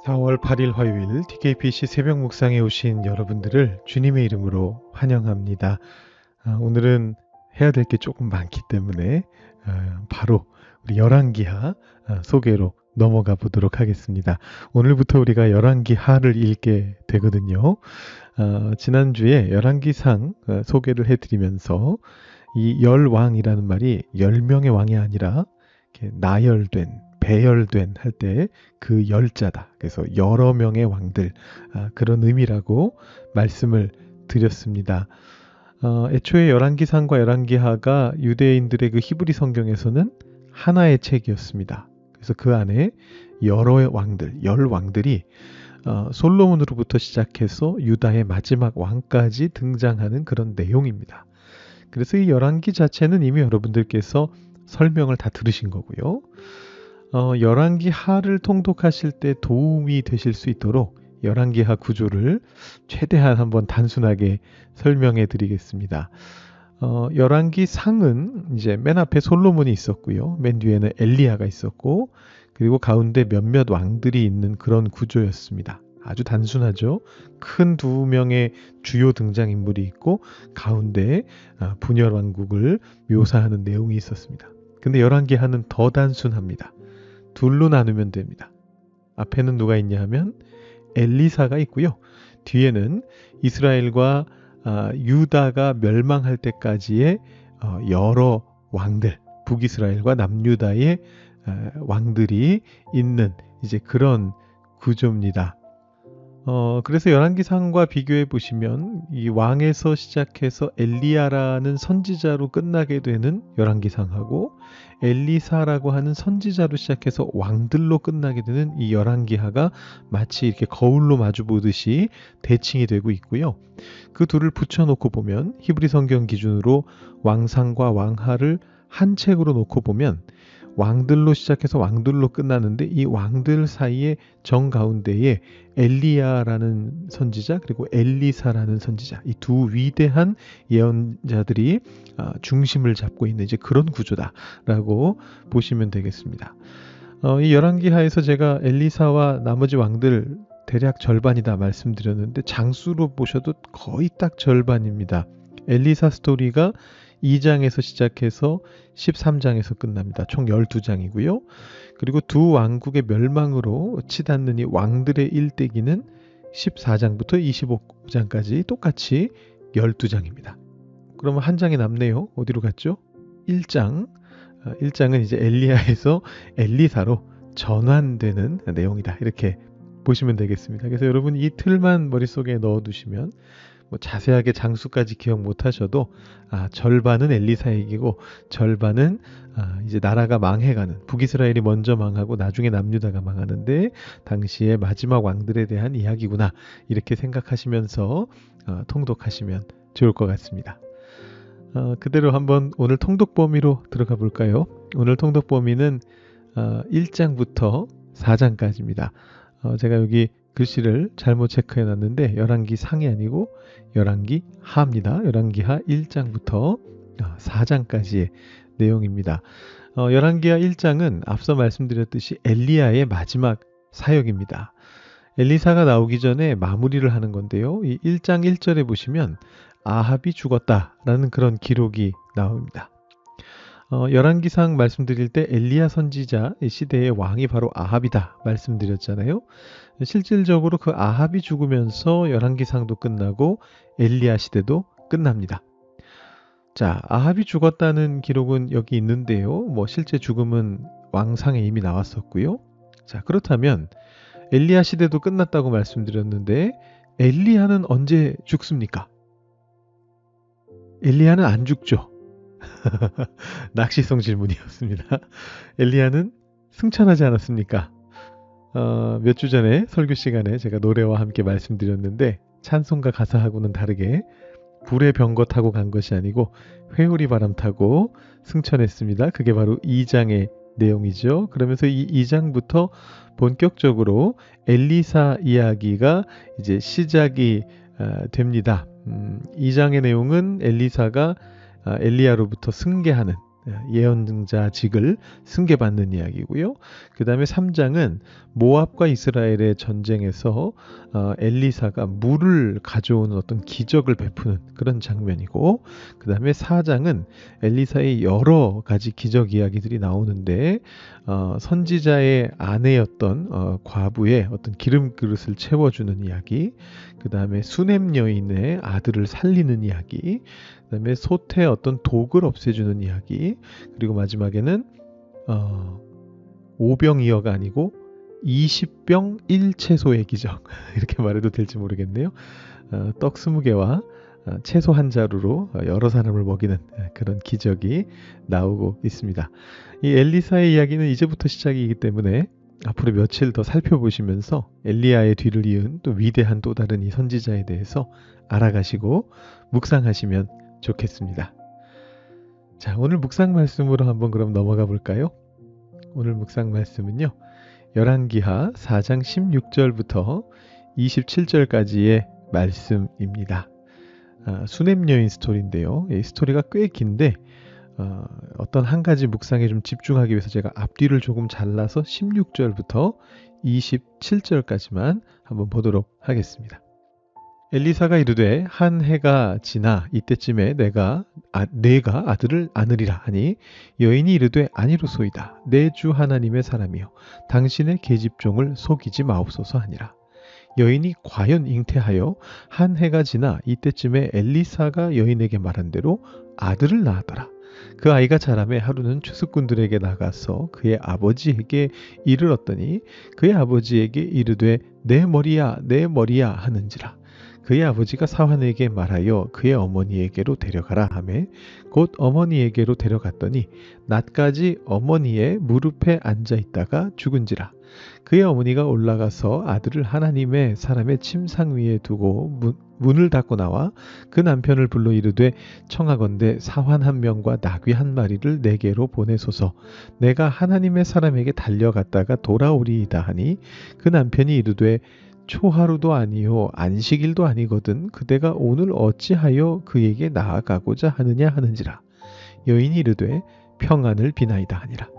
4월 8일 화요일 TKPC 새벽 묵상에 오신 여러분들을 주님의 이름으로 환영합니다. 오늘은 해야 될 게 조금 많기 때문에 바로 우리 열왕기하 소개로 넘어가 보도록 하겠습니다. 오늘부터 우리가 열왕기하를 읽게 되거든요. 지난주에 열왕기상 소개를 해드리면서 이 열왕이라는 말이 10명의 왕이 아니라 이렇게 나열된 배열된 할 때 그 열자다. 그래서 여러 명의 왕들 그런 의미라고 말씀을 드렸습니다. 애초에 열왕기상과 열왕기하가 유대인들의 그 히브리 성경에서는 하나의 책이었습니다. 그래서 그 안에 여러 왕들, 열 왕들이 솔로몬으로부터 시작해서 유다의 마지막 왕까지 등장하는 그런 내용입니다. 그래서 이 열왕기 자체는 이미 여러분들께서 설명을 다 들으신 거고요. 열왕기하를 통독하실 때 도움이 되실 수 있도록 열왕기하 구조를 최대한 한번 단순하게 설명해 드리겠습니다. 열왕기상은 이제 맨 앞에 솔로몬이 있었고요. 맨 뒤에는 엘리야가 있었고, 그리고 가운데 몇몇 왕들이 있는 그런 구조였습니다. 아주 단순하죠. 큰 두 명의 주요 등장인물이 있고 가운데 분열왕국을 묘사하는 내용이 있었습니다. 근데 열왕기하는 더 단순합니다. 둘로 나누면 됩니다. 앞에는 누가 있냐 하면 엘리사가 있고요. 뒤에는 이스라엘과 유다가 멸망할 때까지의 여러 왕들, 북이스라엘과 남유다의 왕들이 있는 이제 그런 구조입니다. 그래서 열왕기상과 비교해 보시면 이 왕에서 시작해서 엘리야라는 선지자로 끝나게 되는 열왕기상하고 엘리사라고 하는 선지자로 시작해서 왕들로 끝나게 되는 이 열왕기하가 마치 이렇게 거울로 마주 보듯이 대칭이 되고 있고요. 그 둘을 붙여놓고 보면 히브리 성경 기준으로 왕상과 왕하를 한 책으로 놓고 보면 왕들로 시작해서 왕들로 끝나는데 이 왕들 사이에 정 가운데에 엘리야라는 선지자 그리고 엘리사라는 선지자 이 두 위대한 예언자들이 중심을 잡고 있는 이제 그런 구조다라고 보시면 되겠습니다. 이 열왕기하에서 제가 엘리사와 나머지 왕들 대략 절반이다 말씀드렸는데 장수로 보셔도 거의 딱 절반입니다. 엘리사 스토리가 2장에서 시작해서 13장에서 끝납니다. 총 12장이고요. 그리고 두 왕국의 멸망으로 치닫는 이 왕들의 일대기는 14장부터 25장까지 똑같이 12장입니다. 그러면 한 장이 남네요. 어디로 갔죠? 1장. 1장은 이제 엘리야에서 엘리사로 전환되는 내용이다. 이렇게 보시면 되겠습니다. 그래서 여러분 이 틀만 머릿속에 넣어두시면 뭐 자세하게 장수까지 기억 못 하셔도 절반은 엘리사 얘기고 절반은 이제 나라가 망해가는 북이스라엘이 먼저 망하고 나중에 남유다가 망하는데 당시의 마지막 왕들에 대한 이야기구나 이렇게 생각하시면서 통독하시면 좋을 것 같습니다. 그대로 한번 오늘 통독 범위로 들어가 볼까요? 오늘 통독 범위는 1장부터 4장까지입니다. 제가 여기 글씨를 잘못 체크해 놨는데 열왕기상이 아니고 열왕기하입니다. 열왕기하 1장부터 4장까지의 내용입니다. 열왕기하 1장은 앞서 말씀드렸듯이 엘리야의 마지막 사역입니다. 엘리사가 나오기 전에 마무리를 하는 건데요. 이 1장 1절에 보시면 아합이 죽었다라는 그런 기록이 나옵니다. 열왕기상 말씀드릴 때 엘리야 선지자 시대의 왕이 바로 아합이다 말씀드렸잖아요. 실질적으로 그 아합이 죽으면서 열왕기상도 끝나고 엘리야 시대도 끝납니다. 자, 아합이 죽었다는 기록은 여기 있는데요. 뭐 실제 죽음은 왕상에 이미 나왔었고요. 자, 그렇다면 엘리야 시대도 끝났다고 말씀드렸는데 엘리야는 언제 죽습니까? 엘리야는 안 죽죠. 낚시성 질문이었습니다. 엘리야는 승천하지 않았습니까? 몇 주 전에 설교 시간에 제가 노래와 함께 말씀드렸는데 찬송가 가사하고는 다르게 불의 병거 타고 간 것이 아니고 회오리 바람 타고 승천했습니다. 그게 바로 2장의 내용이죠. 그러면서 이 2장부터 본격적으로 엘리사 이야기가 이제 시작이 됩니다. 2장의 내용은 엘리사가 엘리야로부터 승계하는 예언자직을 승계받는 이야기고요. 그 다음에 3장은 모압과 이스라엘의 전쟁에서 엘리사가 물을 가져오는 어떤 기적을 베푸는 그런 장면이고, 그 다음에 4장은 엘리사의 여러 가지 기적 이야기들이 나오는데 선지자의 아내였던 과부의 어떤 기름 그릇을 채워주는 이야기, 그 다음에 수넴 여인의 아들을 살리는 이야기, 그 다음에 솥의 어떤 독을 없애주는 이야기, 그리고 마지막에는 5병2어가 아니고 20병 1채소의 기적 이렇게 말해도 될지 모르겠네요. 떡 20개와 채소 한 자루로 여러 사람을 먹이는 그런 기적이 나오고 있습니다. 이 엘리사의 이야기는 이제부터 시작이기 때문에 앞으로 며칠 더 살펴보시면서 엘리야의 뒤를 이은 또 위대한 또 다른 이 선지자에 대해서 알아가시고 묵상하시면 좋겠습니다. 자, 오늘 묵상 말씀으로 한번 그럼 넘어가 볼까요? 오늘 묵상 말씀은요, 열왕기하 4장 16절부터 27절까지의 말씀입니다. 수넴 여인 스토리인데요. 이 스토리가 꽤 긴데 어떤 한 가지 묵상에 좀 집중하기 위해서 제가 앞뒤를 조금 잘라서 16절부터 27절까지만 한번 보도록 하겠습니다. 엘리사가 이르되 한 해가 지나 이때쯤에 내가 아들을 안으리라 하니 여인이 이르되 아니로소이다. 내 주 하나님의 사람이여 당신의 계집종을 속이지 마옵소서 하니라. 여인이 과연 잉태하여 한 해가 지나 이때쯤에 엘리사가 여인에게 말한 대로 아들을 낳았더라. 그 아이가 자라매 하루는 추수꾼들에게 나가서 그의 아버지에게 이르렀더니 그의 아버지에게 이르되 내 머리야 내 머리야 하는지라. 그의 아버지가 사환에게 말하여 그의 어머니에게로 데려가라 하매 곧 어머니에게로 데려갔더니 낮까지 어머니의 무릎에 앉아 있다가 죽은지라. 그의 어머니가 올라가서 아들을 하나님의 사람의 침상 위에 두고 문을 닫고 나와 그 남편을 불러 이르되 청하건대 사환 한 명과 나귀 한 마리를 내게로 보내소서. 내가 하나님의 사람에게 달려갔다가 돌아오리이다 하니 그 남편이 이르되 초하루도 아니요 안식일도 아니거든 그대가 오늘 어찌하여 그에게 나아가고자 하느냐 하는지라. 여인이 이르되 평안을 비나이다 하니라.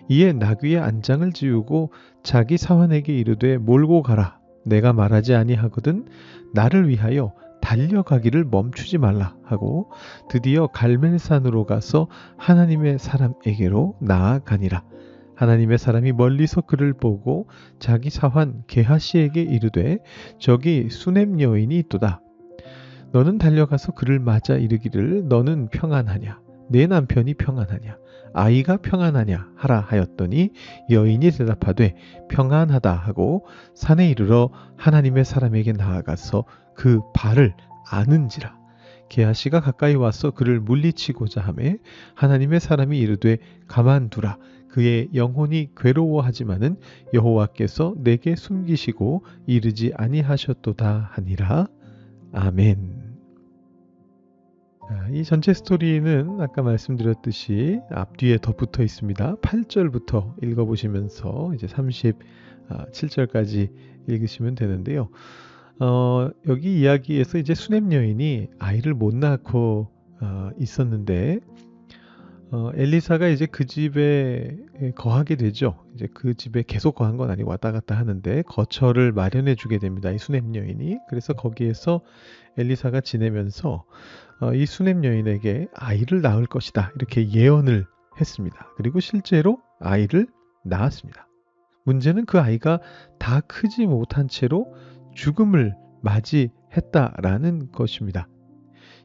이에 나귀의 안장을 지우고 자기 사환에게 이르되 몰고 가라. 내가 말하지 아니하거든 나를 위하여 달려가기를 멈추지 말라 하고 드디어 갈멜산으로 가서 하나님의 사람에게로 나아가니라. 하나님의 사람이 멀리서 그를 보고 자기 사환 게하시에게 이르되 저기 수넴 여인이 있도다. 너는 달려가서 그를 맞아 이르기를 너는 평안하냐 내 남편이 평안하냐 아이가 평안하냐 하라 하였더니 여인이 대답하되 평안하다 하고 산에 이르러 하나님의 사람에게 나아가서 그 발을 아는지라. 게하시가 가까이 와서 그를 물리치고자 하매 하나님의 사람이 이르되 가만두라. 그의 영혼이 괴로워하지만은 여호와께서 내게 숨기시고 이르지 아니하셨도다 하니라. 아멘. 이 전체 스토리는 아까 말씀드렸듯이 앞뒤에 덧붙어 있습니다. 8절부터 읽어보시면서 이제 37절까지 읽으시면 되는데요. 여기 이야기에서 이제 수넴 여인이 아이를 못 낳고 있었는데 엘리사가 이제 그 집에 거하게 되죠. 이제 그 집에 계속 거한 건 아니고 왔다 갔다 하는데 거처를 마련해 주게 됩니다. 이 수넴 여인이. 그래서 거기에서 엘리사가 지내면서 이 수넴 여인에게 아이를 낳을 것이다. 이렇게 예언을 했습니다. 그리고 실제로 아이를 낳았습니다. 문제는 그 아이가 다 크지 못한 채로 죽음을 맞이했다라는 것입니다.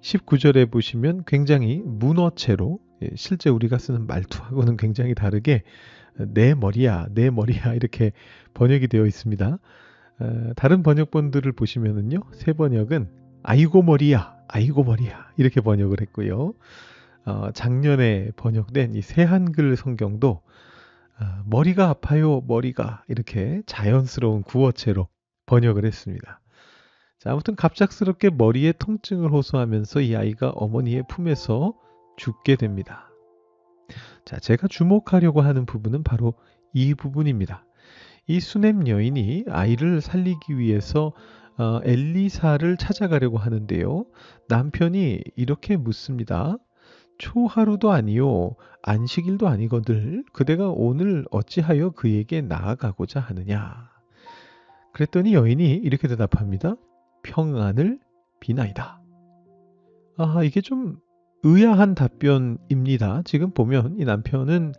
19절에 보시면 굉장히 문어체로 실제 우리가 쓰는 말투하고는 굉장히 다르게 내 머리야 내 머리야 이렇게 번역이 되어 있습니다. 다른 번역본들을 보시면은요 새 번역은 아이고 머리야 아이고 머리야 이렇게 번역을 했고요. 작년에 번역된 이 새한글 성경도 머리가 아파요 머리가 이렇게 자연스러운 구어체로 번역을 했습니다. 자, 아무튼 갑작스럽게 머리에 통증을 호소하면서 이 아이가 어머니의 품에서 죽게 됩니다. 자, 제가 주목하려고 하는 부분은 바로 이 부분입니다. 이 수넴 여인이 아이를 살리기 위해서 엘리사를 찾아가려고 하는데요. 남편이 이렇게 묻습니다. 초하루도 아니요 안식일도 아니거늘 그대가 오늘 어찌하여 그에게 나아가고자 하느냐. 그랬더니 여인이 이렇게 대답합니다. 평안을 비나이다. 이게 좀 의아한 답변입니다. 지금 보면 이 남편이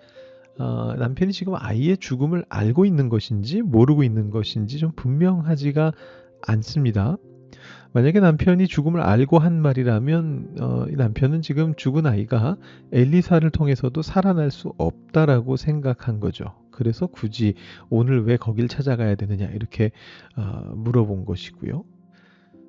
지금 아이의 죽음을 알고 있는 것인지 모르고 있는 것인지 좀 분명하지가 않습니다. 만약에 남편이 죽음을 알고 한 말이라면 이 남편은 지금 죽은 아이가 엘리사를 통해서도 살아날 수 없다라고 생각한 거죠. 그래서 굳이 오늘 왜 거길 찾아가야 되느냐 이렇게 물어본 것이고요.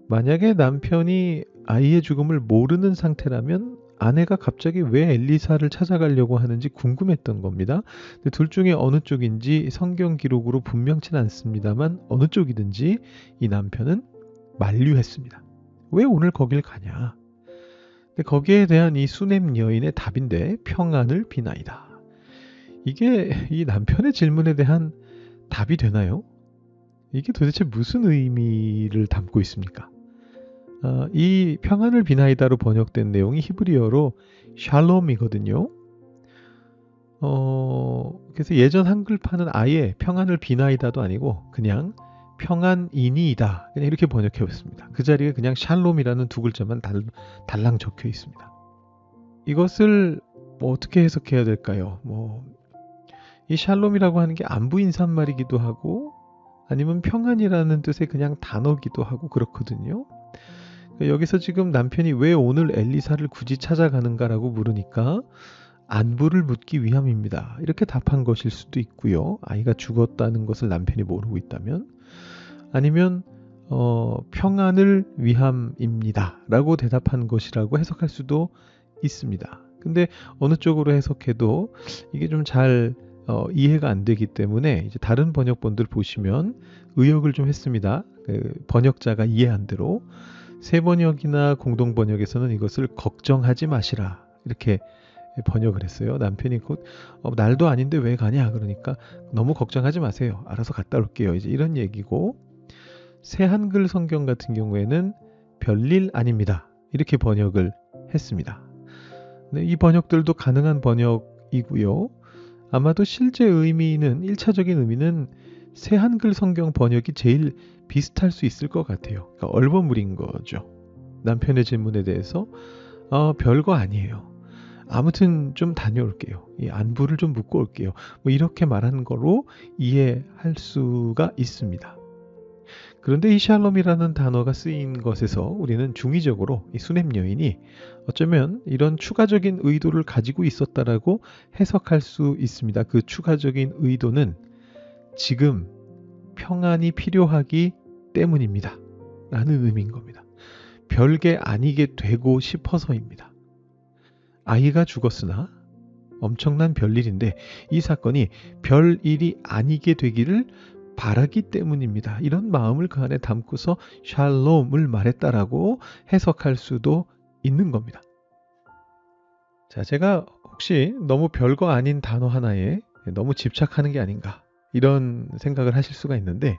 만약에 남편이 아이의 죽음을 모르는 상태라면 아내가 갑자기 왜 엘리사를 찾아가려고 하는지 궁금했던 겁니다. 근데 둘 중에 어느 쪽인지 성경 기록으로 분명치는 않습니다만 어느 쪽이든지 이 남편은 만류했습니다. 왜 오늘 거길 가냐? 근데 거기에 대한 이 수넴 여인의 답인데 평안을 비나이다. 이게 이 남편의 질문에 대한 답이 되나요? 이게 도대체 무슨 의미를 담고 있습니까? 이 평안을 비나이다로 번역된 내용이 히브리어로 샬롬이거든요. 그래서 예전 한글판은 아예 평안을 비나이다도 아니고 그냥 평안이니이다. 그냥 이렇게 번역해봤습니다. 그 자리에 그냥 샬롬이라는 두 글자만 달랑 적혀 있습니다. 이것을 어떻게 해석해야 될까요? 이 샬롬이라고 하는 게 안부 인사말이기도 하고 아니면 평안이라는 뜻의 그냥 단어기도 하고 그렇거든요. 여기서 지금 남편이 왜 오늘 엘리사를 굳이 찾아가는가라고 물으니까 안부를 묻기 위함입니다. 이렇게 답한 것일 수도 있고요. 아이가 죽었다는 것을 남편이 모르고 있다면 아니면 평안을 위함입니다. 라고 대답한 것이라고 해석할 수도 있습니다. 근데 어느 쪽으로 해석해도 이게 좀 잘 이해가 안 되기 때문에 이제 다른 번역본들 보시면 의역을 좀 했습니다. 번역자가 이해한 대로 새 번역이나 공동 번역에서는 이것을 걱정하지 마시라 이렇게 번역을 했어요. 남편이 곧 날도 아닌데 왜 가냐 그러니까 너무 걱정하지 마세요. 알아서 갔다 올게요. 이제 이런 얘기고 새 한글 성경 같은 경우에는 별일 아닙니다. 이렇게 번역을 했습니다. 네, 이 번역들도 가능한 번역이고요. 아마도 실제 의미는 1차적인 의미는 새 한글 성경 번역이 제일 비슷할 수 있을 것 같아요. 그러니까 얼버무린 거죠. 남편의 질문에 대해서 별거 아니에요. 아무튼 좀 다녀올게요. 이 안부를 좀 묻고 올게요. 이렇게 말하는 거로 이해할 수가 있습니다. 그런데 이 샬롬이라는 단어가 쓰인 것에서 우리는 중의적으로 이 수넴 여인이 어쩌면 이런 추가적인 의도를 가지고 있었다라고 해석할 수 있습니다. 그 추가적인 의도는 지금 평안이 필요하기 때문입니다. 라는 의미인 겁니다. 별게 아니게 되고 싶어서입니다. 아이가 죽었으나 엄청난 별일인데 이 사건이 별일이 아니게 되기를 바라기 때문입니다. 이런 마음을 그 안에 담고서 샬롬을 말했다라고 해석할 수도 있는 겁니다. 자, 제가 혹시 너무 별거 아닌 단어 하나에 너무 집착하는 게 아닌가 이런 생각을 하실 수가 있는데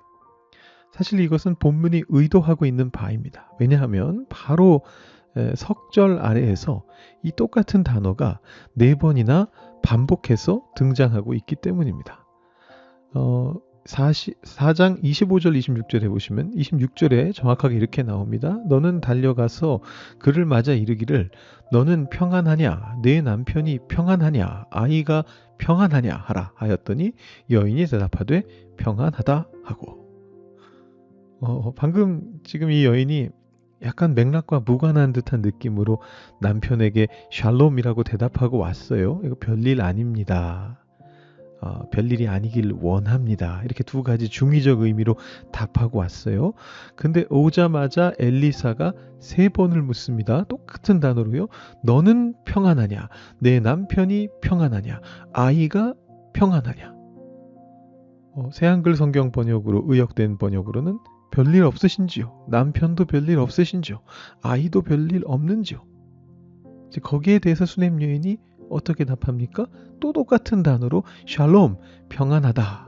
사실 이것은 본문이 의도하고 있는 바입니다. 왜냐하면 바로 석절 아래에서 이 똑같은 단어가 4번이나 반복해서 등장하고 있기 때문입니다. 4장 25절 26절에 보시면 26절에 정확하게 이렇게 나옵니다. 너는 달려가서 그를 맞아 이르기를 너는 평안하냐 내 남편이 평안하냐 아이가 평안하냐 하라 하였더니 여인이 대답하되 평안하다 하고 방금 지금 이 여인이 약간 맥락과 무관한 듯한 느낌으로 남편에게 샬롬이라고 대답하고 왔어요. 이거 별일 아닙니다. 별일이 아니길 원합니다. 이렇게 두 가지 중의적 의미로 답하고 왔어요. 근데 오자마자 엘리사가 3번을 묻습니다. 똑같은 단어로요. 너는 평안하냐? 내 남편이 평안하냐? 아이가 평안하냐? 새한글 성경 번역으로 의역된 번역으로는 별일 없으신지요? 남편도 별일 없으신지요? 아이도 별일 없는지요? 이제 거기에 대해서 수넴 여인이 어떻게 답합니까? 또 똑같은 단어로 샬롬, 평안하다,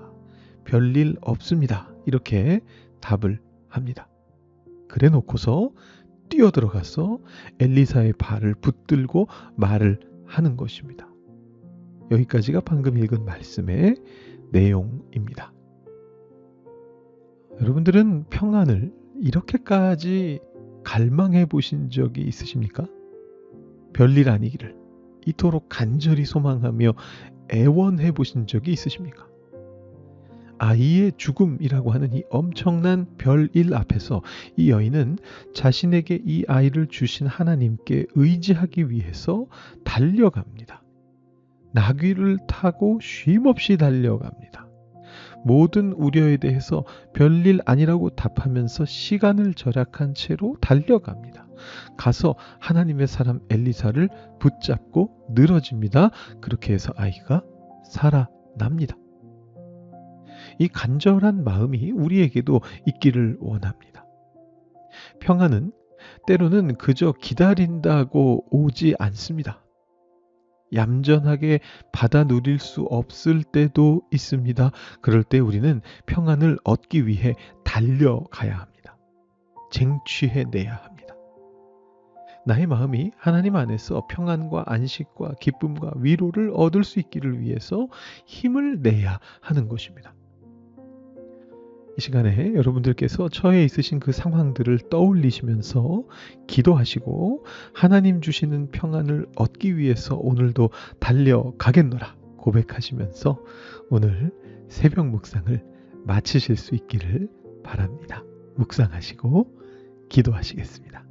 별일 없습니다. 이렇게 답을 합니다. 그래 놓고서 뛰어들어가서 엘리사의 발을 붙들고 말을 하는 것입니다. 여기까지가 방금 읽은 말씀의 내용입니다. 여러분들은 평안을 이렇게까지 갈망해 보신 적이 있으십니까? 별일 아니기를 이토록 간절히 소망하며 애원해 보신 적이 있으십니까? 아이의 죽음이라고 하는 이 엄청난 별일 앞에서 이 여인은 자신에게 이 아이를 주신 하나님께 의지하기 위해서 달려갑니다. 나귀를 타고 쉼없이 달려갑니다. 모든 우려에 대해서 별일 아니라고 답하면서 시간을 절약한 채로 달려갑니다. 가서 하나님의 사람 엘리사를 붙잡고 늘어집니다. 그렇게 해서 아이가 살아납니다. 이 간절한 마음이 우리에게도 있기를 원합니다. 평안은 때로는 그저 기다린다고 오지 않습니다. 얌전하게 받아 누릴 수 없을 때도 있습니다. 그럴 때 우리는 평안을 얻기 위해 달려가야 합니다. 쟁취해내야 합니다. 나의 마음이 하나님 안에서 평안과 안식과 기쁨과 위로를 얻을 수 있기를 위해서 힘을 내야 하는 것입니다. 이 시간에 여러분들께서 처해 있으신 그 상황들을 떠올리시면서 기도하시고 하나님 주시는 평안을 얻기 위해서 오늘도 달려가겠노라 고백하시면서 오늘 새벽 묵상을 마치실 수 있기를 바랍니다. 묵상하시고 기도하시겠습니다.